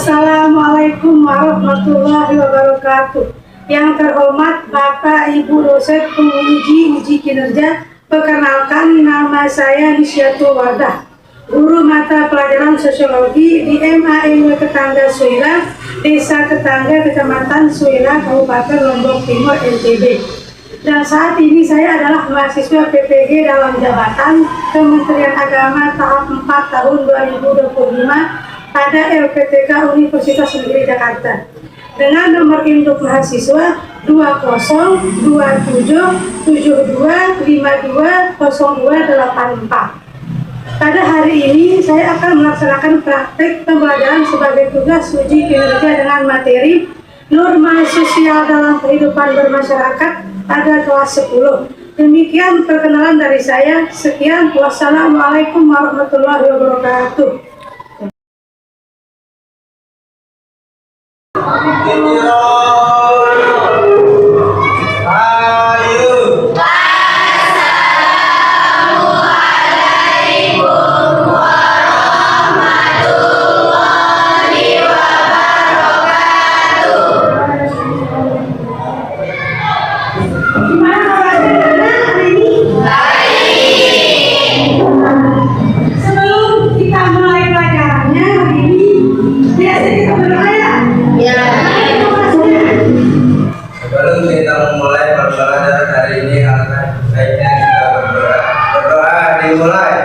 Assalamualaikum warahmatullahi wabarakatuh. Yang terhormat Bapak Ibu dosen penguji uji kinerja, perkenalkan nama saya Nisyatul Wardah, guru mata pelajaran sosiologi di MAIW Ketangga Suila, Desa Ketangga, Kecamatan Suila, Kabupaten Lombok Timur, NTB. Dan saat ini saya adalah mahasiswa PPG dalam jabatan Kementerian Agama tahap 4 tahun 2025 pada LPTK Universitas Negeri Jakarta dengan nomor induk mahasiswa 20.7272520284. Pada hari ini saya akan melaksanakan praktek pembelajaran sebagai tugas uji kinerja dengan materi norma sosial dalam kehidupan bermasyarakat pada kelas 10. Demikian perkenalan dari saya. Sekian, wassalamualaikum warahmatullahi wabarakatuh. Sebelum kita memulai pembelajaran hari ini, alangkah baiknya kita berdoa. Berdoa dimulai.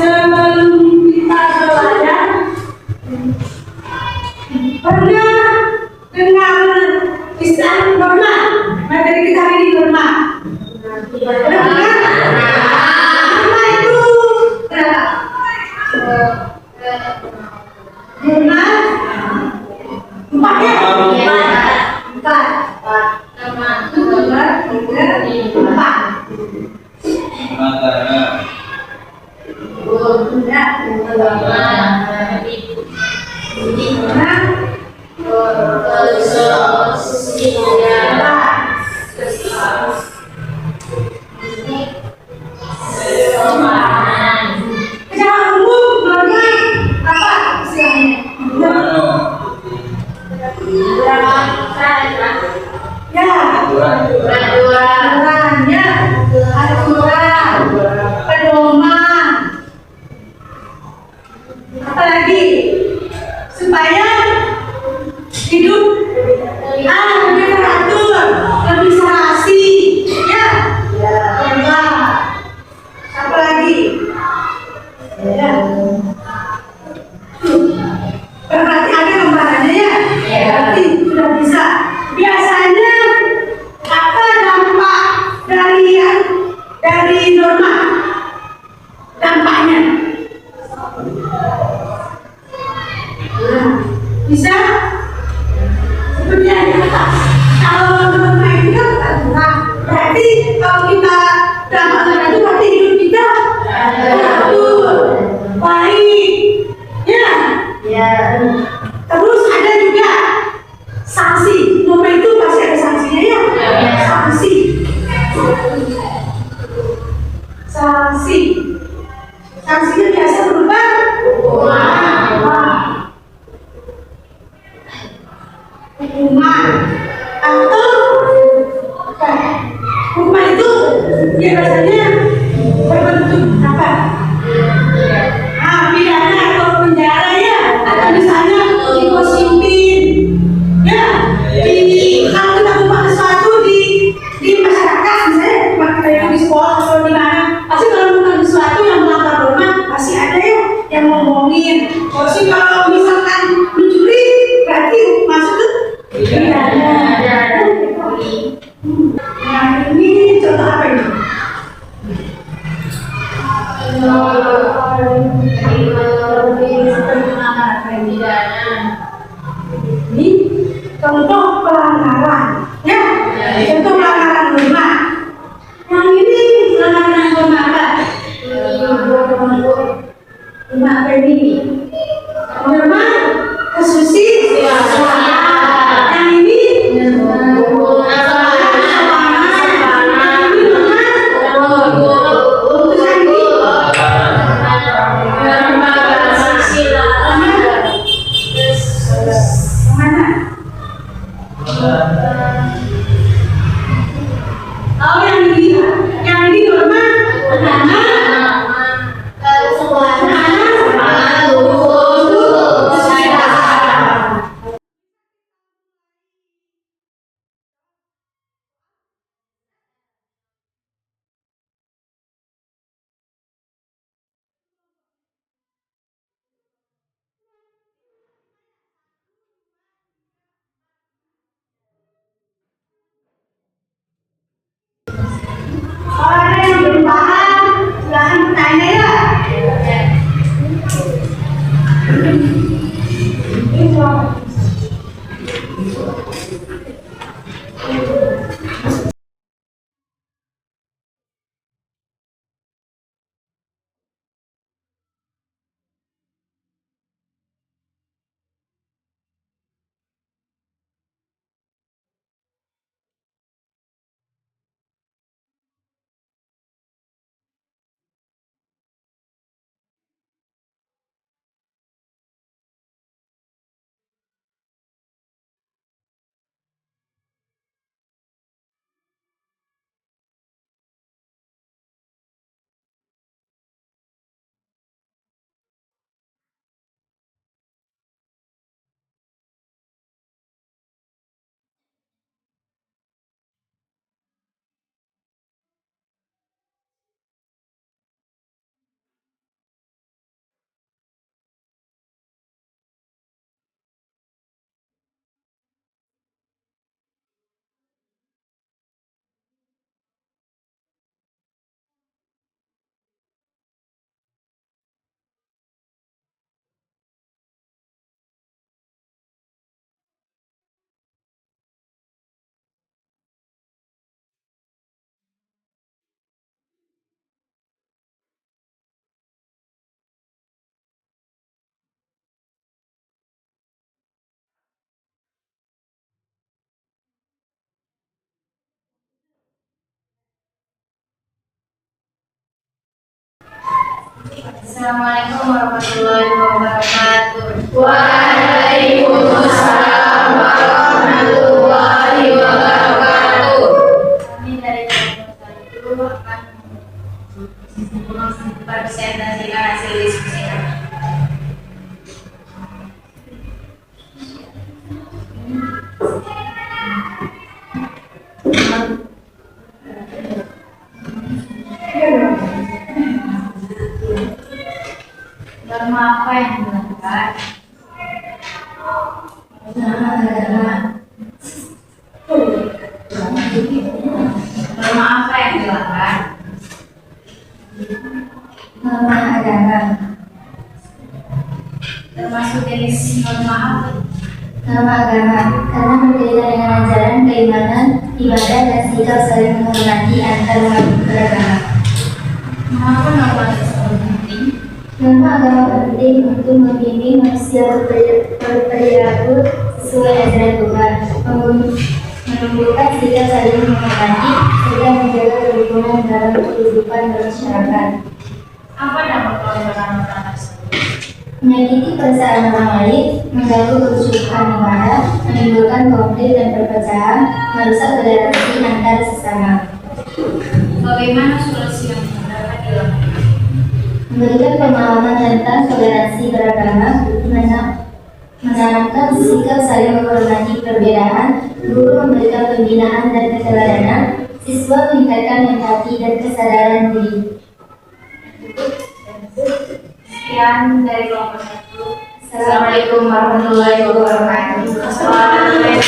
Sebelum kita belajar, pernah dengar istilah norma? Materi kita hari ini norma. Norma itu berapa? Norma 4 ya? 4. Apalagi supaya hidup lebih teratur, lebih serasi, ya. Apalagi ya. Berarti ada gambarannya ya. Berarti sudah bisa. Biasanya apa dampak sanksi. Sanksinya biasa berupa hukuman atau hukuman itu biasanya berbentuk apa? Pidana atau penjara ya, atau misalnya dikosipin ya, kalau kita buka sesuatu di masyarakat misalnya kita itu di sekolah atau di mana, pasti kalau bukan sesuatu yang melanggar norma pasti ada ya yang ngomongin. Pasti kalau misalkan mencuri berarti masuk ke pidana. Nah ini contoh apa ini? Ini contoh pelanggaran ya, contoh pelanggaran norma. Yang ini pelanggaran norma apa? Norma apa ini? Norma kesusilaan. Yang ini orang yang belum paham, silahkan bertanya ya. Assalamualaikum warahmatullahi wabarakatuh. Waalaikumsalam warahmatullahi wabarakatuh. Kami dari kelompok itu akan mempresentasikan hasil diskusi kami. Norma apa yang dilakukan? Norma apa yang dilakukan? Norma agama. Termasuk jenis norma apa? Norma agama karena berkaitan dengan ajaran, keimanan, ibadah, dan sikap saling menghormati antar umat beragama. Mengapa norma tersebut penting? Norma agama penting untuk membimbing manusia berperilaku sesuai ajaran Tuhan, menunjukkan sikap saling menghormati, serta menjaga kerukunan dalam kehidupan bermasyarakat. Apa dampak pelanggaran tersebut? Menyakiti perasaan orang lain, mengganggu kesyukuran ibadah, menimbulkan konflik dan perpecahan, merusak toleransi antar sesama. Bagaimana solusi yang dapat dilakukan? Memberikan pemahaman tentang toleransi beragama, menanamkan sikap saling menghormati perbedaan, guru memberikan pembinaan dan keteladanan, siswa meningkatkan empati dan kesadaran diri. Sekian dari kelompok 1. Assalamualaikum warahmatullahi wabarakatuh. Assalamualaikum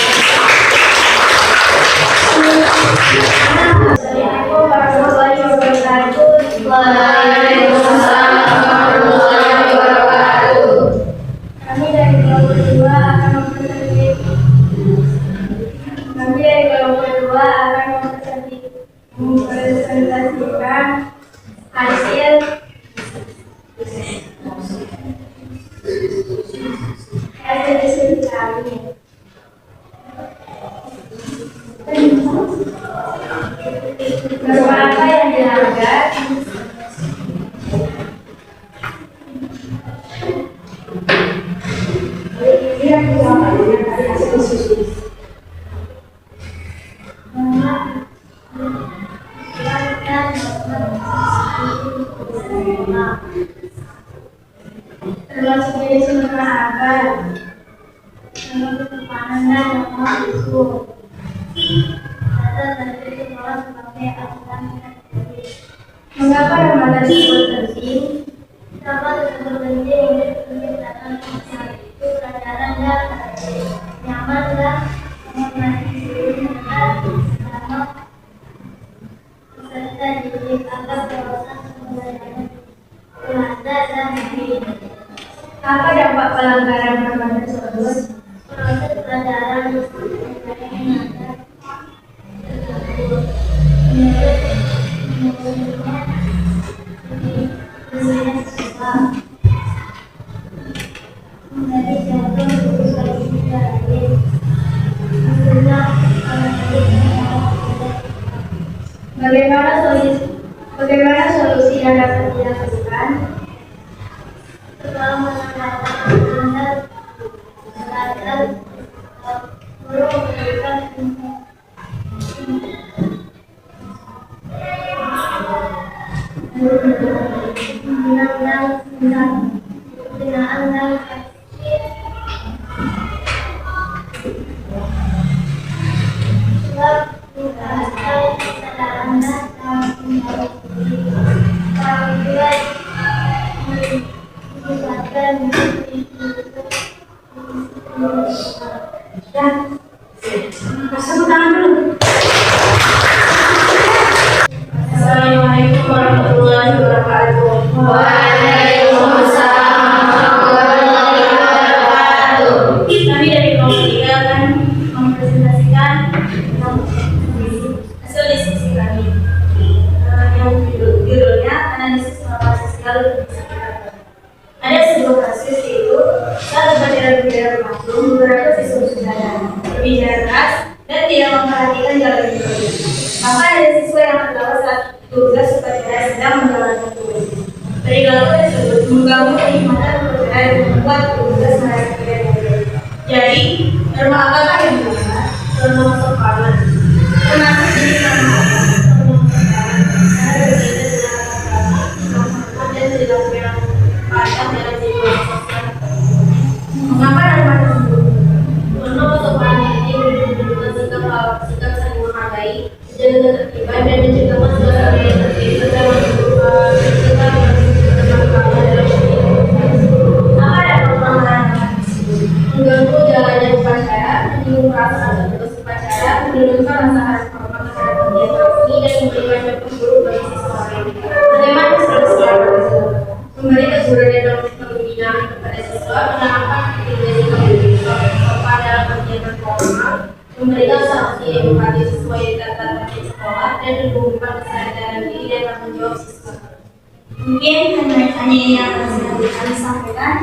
warahmatullahi wabarakatuh. Waalaikumsalam warahmatullahi wabarakatuh. Kami dari kelompok 2 akan mempresentasikan hasil diskusi kami. Norma apa yang dilanggar? Termasuk jenis norma apa? Kepanan dan norma hukum. Mengapa Ramadan disebut penting? Ramadan disebut penting untuk menciptakan masalah itu pelajaran dan nyaman dan menghormati diri sama serta dididik agar kawasan pembelajaran keluarga dan diri. Apa dampak pelanggaran Ramadan tersebut? Proses pelajaran Bagaimana solusi yang dapat dilakukan? Setelah menangkap guru memberikan Assalamualaikum warahmatullahi wabarakatuh. Waalaikumsalam warahmatullahi wabarakatuh. Kami dari kelompok 3 akan mempresentasikan hasil diskusi kami yang judulnya analisis inovasi sosial. Ada sebuah kasus yaitu saat pembelajaran berlangsung, beberapa siswa sudah berbicara keras dan tidak memperhatikan jalan hidupnya. Maka ada siswa yang tertawa saat tugas upacara sedang menjalankan tugas. Perilaku tersebut mengganggu kenikmatan upacara dan membuat tugas mereka tidak baik. Jadi, norma apakah yang dilanggar? Norma sopanan. Termasuk jenis norma apa? Norma sopanan. Karena berbeda dengan agama, norma dan perilaku yang patah dalam kehidupan sosial. Mengapa norma tersebut? Norma sopanan ini menunjukkan sikap saling menghargai, menjaga ketertiban dan mencegah masalah yang terjadi serta mencegah dalam apa dampak pelanggaran mengganggu jalannya upacara, menyinggung perasaan petugas upacara, menurunkan rasa harus hormat terhadap kegiatan resmi dan memberikan dampak buruk bagi siswa lain. Bagaimana solusi yang tersebut? Memberi teguran dan pembinaan kepada siswa, menanamkan integrasi sopan dalam kegiatan formal, memberikan sanksi edukasi sesuai ketentuan terkait sekolah dan menumbuhkan kesadaran diri dan tanggung jawab siswa. Mungkin hanya ini yang harus kami sampaikan.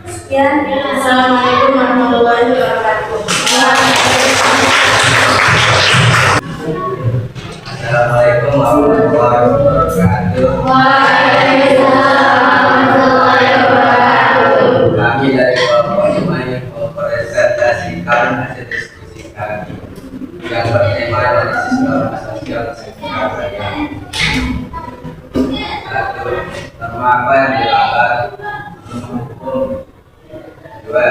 Sekian. Assalamualaikum warahmatullahi wabarakatuh. warahmatullahi wabarakatuh. Kami dari kelompok yang mempresentasikan hasil diskusi kami yang bertema dari sistem sosial Surabaya. Satu, norma apa yang dilanggar? Hukum. Dua,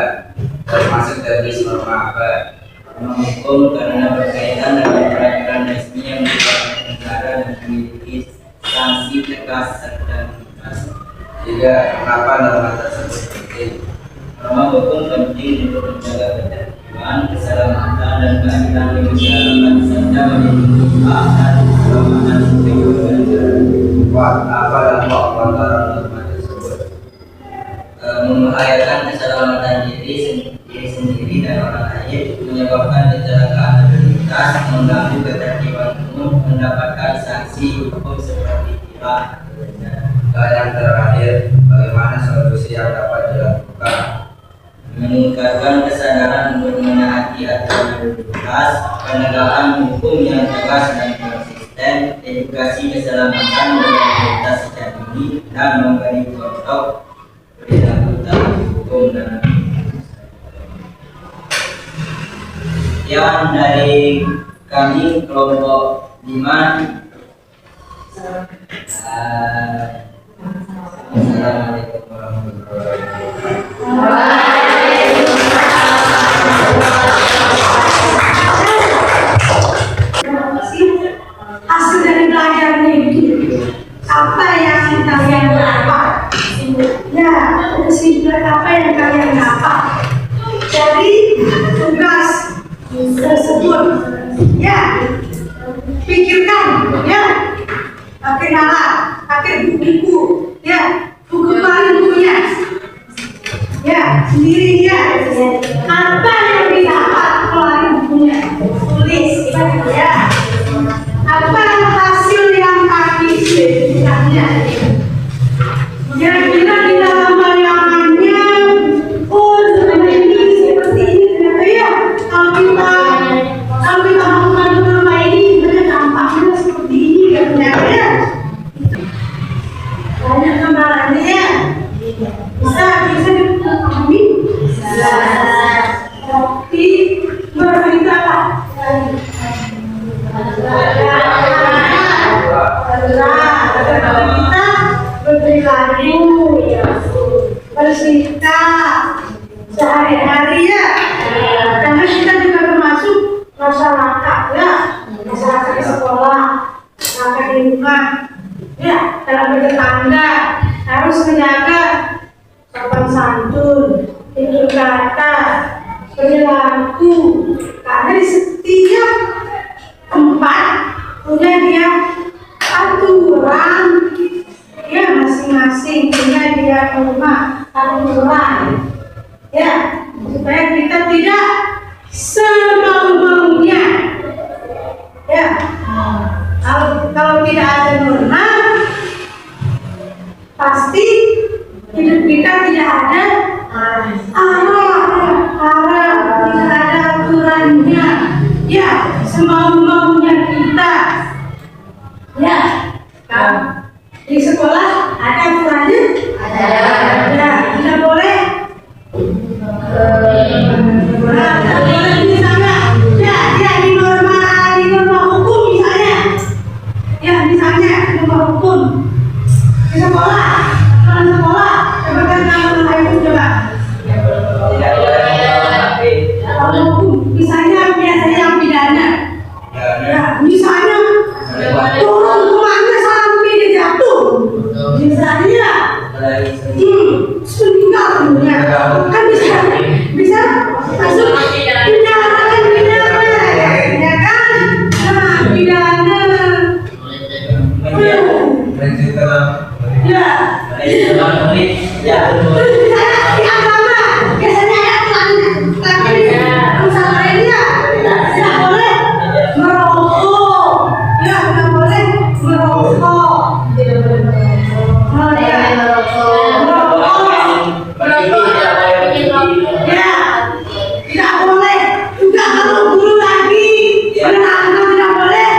termasuk jenis norma apa? Norma hukum karena berkaitan dengan peraturan resmi yang dibuat negara dan memiliki sanksi tegas serta tegas. Tiga, kenapa norma tersebut penting? Norma hukum penting untuk menjaga ketertiban, keselamatan, dan keadilan di masyarakat serta melindungi hak dan keselamatan negara. Apa dampak pelanggaran norma tersebut? Membahayakan keselamatan diri sendiri dan orang lain, menyebabkan kecelakaan lalu lintas, mengganggu ketertiban umum, mendapatkan sanksi hukum seperti tilang. Dan yang terakhir, bagaimana solusi yang dapat dilakukan? Meningkatkan kesadaran untuk menaati aturan lalu lintas, penegakan hukum yang tegas dan konsisten, edukasi keselamatan lalu lintas secara dini, dan memberi contoh perilaku taat hukum dan yang dari kami kelompok 5. Assalamualaikum warahmatullahi wabarakatuh. Hasil dari belajarnya itu apa yang kalian dapat? Ya, kesimpulan apa yang kalian dapat dari tugas tersebut? Ya, pikirkan, ya, pakai nalar, pakai buku-buku, ya, buku paling punya, ya, sendiri ya. Apa yang didapat keluarin bukunya, tulis, ya. Apa hasil yang kaki sebenarnya? Kira-kira di dalam bayangannya, oh sebenarnya ini seperti ini, ternyata ya. Kalau kita melakukan rumah ini, sebenarnya dampaknya seperti ini, ternyata ya. Banyak gambarannya ya. Bisa dipahami? Bisa. Tapi bercerita apa? Kita berperilaku, bersikap sehari-hari ya, karena kita juga termasuk masyarakat ya, masyarakat di sekolah, masyarakat di rumah, ya, dalam bertetangga harus menjaga sopan santun, tutur kata, perilaku, karena di setiap tempat punya dia aturan, ya masing-masing punya dia rumah aturan, ya, supaya kita tidak semau-maunya, ya. Kalau tidak ada norma, pasti hidup kita tidak ada arah, tidak ada aturannya, ya, semau-maunya kita, ya. Di sekolah ada aturannya? Ada. Tidak boleh? Tidak boleh misalnya, ya di norma hukum misalnya, ya misalnya norma hukum di sekolah, sebutkan nama itu coba. Norma hukum, misalnya biasanya yang pidana, ya misalnya turun kemana sampai dia jatuh, misalnya meninggal dunia, kan bisa masuk pidana kan, ya kan? Nah, pidana, ya, misalnya di agama biasanya ada aturannya, tapi usaha lainnya tidak boleh merokok, ya tidak boleh merokok, oh ya, merokok, ya tidak boleh juga kalau guru lagi berlaku tidak boleh.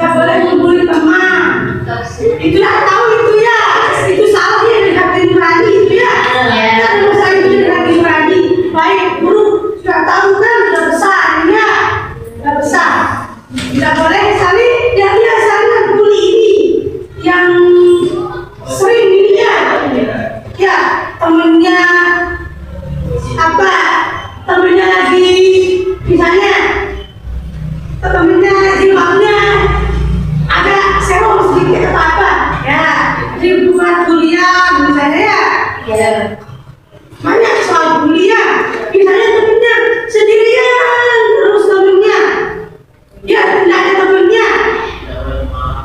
Tidak boleh membuli teman. Itu ya tahu itu ya. Itu salah ya dengan hati nurani itu ya. Tidak usah itu dengan hati nurani. Baik guru sudah tahu kan sudah besar ya. Sudah besar. Tidak boleh saling yang dia saling membuli ini yang sering ini ya. Ya temennya apa? Temennya lagi misalnya temennya di maunya ada serong sedikit atau apa ya di buat kuliah misalnya ya banyak soal kuliah misalnya temennya sendirian terus temennya ya tidak ada temennya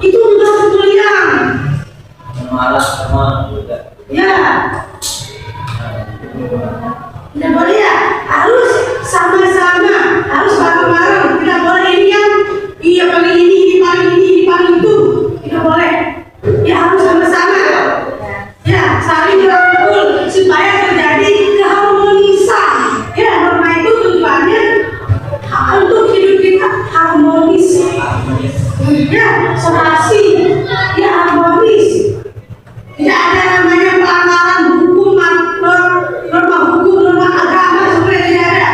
itu juga kuliah malah sama juga. ya tidak boleh ya harus sama-sama harus bareng-bareng tidak boleh ini yang iya paling ini paling itu tidak boleh ya harus sama-sama ya saling merangkul supaya terjadi keharmonisan ya norma itu tujuannya untuk hidup kita harmonis ya serasi ya harmonis tidak ada namanya pelanggaran hukum norma hukum norma agama supaya tidak ada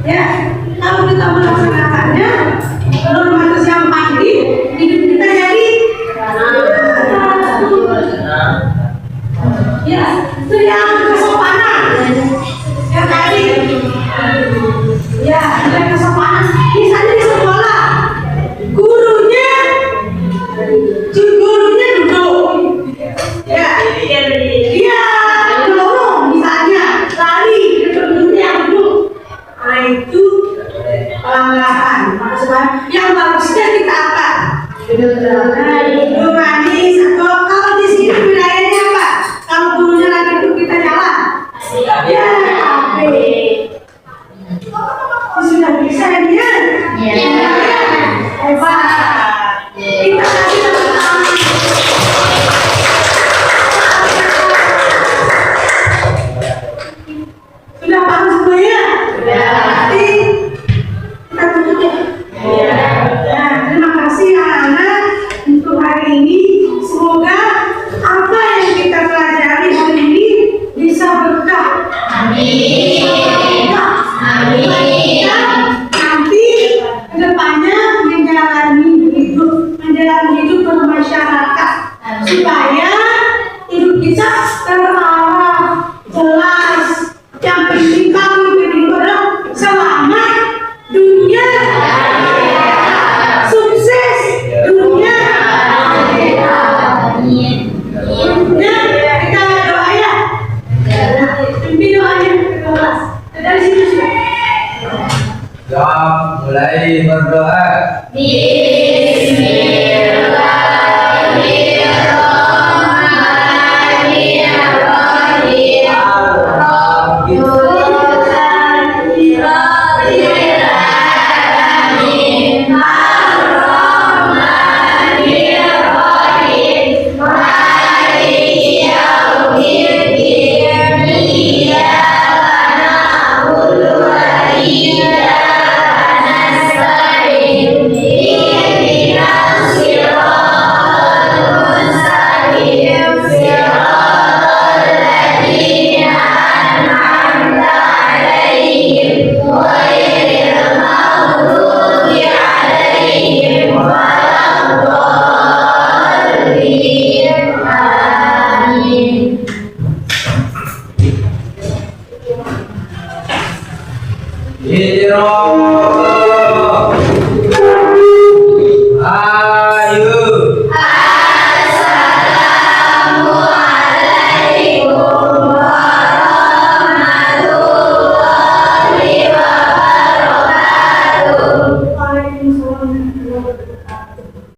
ya kalau kita melaksanakannya norma itu yang pasti hidup kita jadi ya itu yang kesopanan yang tadi ya yang kesopanan misalnya di sekolah gurunya duduk ya dia dorong misalnya lari gurunya duduk nah itu pelanggaran maksudnya yang bagusnya kita apa